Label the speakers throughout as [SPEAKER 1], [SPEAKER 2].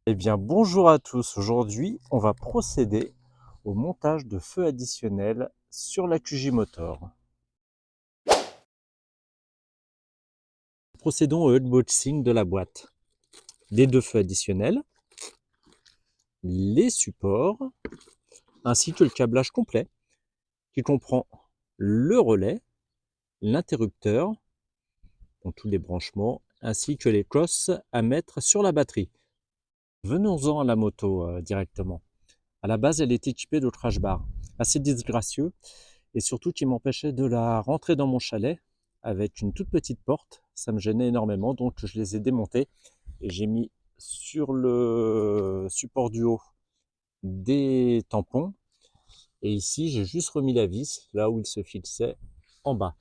[SPEAKER 1] Eh bien, bonjour à tous. Aujourd'hui, on va procéder au montage de feux additionnels sur la QJ Motor. Procédons au unboxing de la boîte. Les deux feux additionnels, les supports, ainsi que le câblage complet, qui comprend le relais, l'interrupteur, donc tous les branchements, ainsi que les cosses à mettre sur la batterie. Venons-en à la moto directement. À la base, elle est équipée de crash bar, assez disgracieux, et surtout qui m'empêchait de la rentrer dans mon chalet avec une toute petite porte. Ça me gênait énormément, donc je les ai démontés et j'ai mis sur le support du haut des tampons. Et ici, j'ai juste remis la vis là où il se fixait en bas.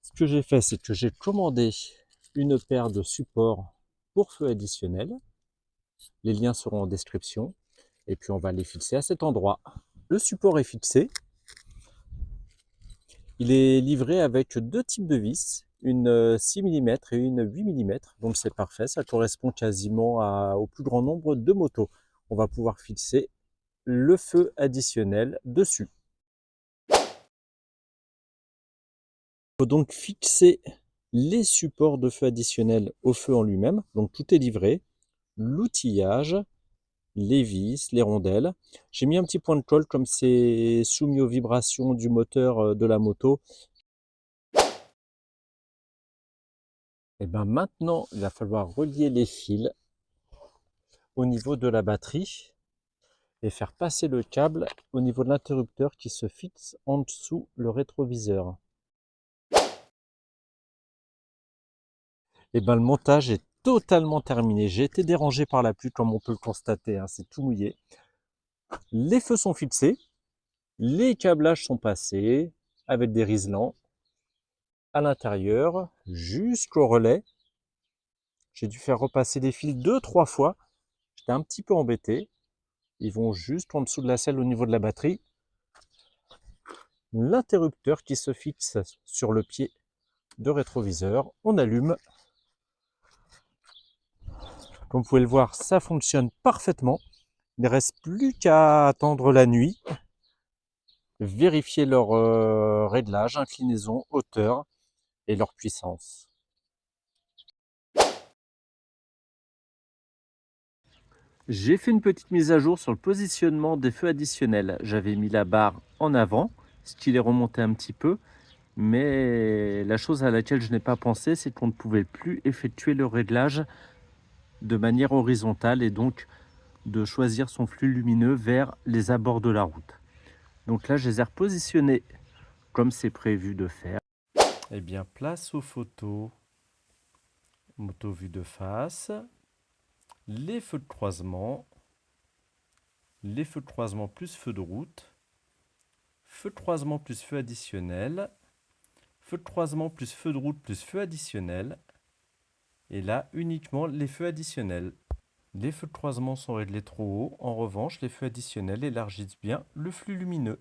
[SPEAKER 1] Ce que j'ai fait, c'est que j'ai commandé une paire de supports pour feu additionnel. Les liens seront en description. Et puis on va les fixer à cet endroit. Le support est fixé. Il est livré avec deux types de vis, une 6 mm et une 8 mm, donc c'est parfait, ça correspond quasiment au plus grand nombre de motos. On va pouvoir fixer le feu additionnel dessus. Il faut donc fixer les supports de feu additionnel au feu en lui-même, donc tout est livré, l'outillage, les vis, les rondelles. J'ai mis un petit point de colle comme c'est soumis aux vibrations du moteur de la moto. Et bien maintenant, il va falloir relier les fils au niveau de la batterie et faire passer le câble au niveau de l'interrupteur qui se fixe en dessous le rétroviseur. Et bien le montage est totalement terminé. J'ai été dérangé par la pluie comme on peut le constater, hein, c'est tout mouillé. Les feux sont fixés, les câblages sont passés avec des riselants à l'intérieur jusqu'au relais. J'ai dû faire repasser des fils 2-3 fois. J'étais un petit peu embêté. Ils vont juste en dessous de la selle au niveau de la batterie. L'interrupteur qui se fixe sur le pied de rétroviseur. On allume. Comme vous pouvez le voir, ça fonctionne parfaitement. Il ne reste plus qu'à attendre la nuit, vérifier leur réglage, inclinaison, hauteur et leur puissance. J'ai fait une petite mise à jour sur le positionnement des feux additionnels. J'avais mis la barre en avant, ce qui les remontait un petit peu. Mais la chose à laquelle je n'ai pas pensé, c'est qu'on ne pouvait plus effectuer le réglage de manière horizontale et donc de choisir son flux lumineux vers les abords de la route. Donc là, je les ai repositionnés comme c'est prévu de faire. Eh bien, place aux photos. Moto vue de face, les feux de croisement plus feu de route, feu de croisement plus feu additionnel, feu de croisement plus feu de route plus feu additionnel, et là uniquement les feux additionnels. Les feux de croisement sont réglés trop haut, en revanche les feux additionnels élargissent bien le flux lumineux.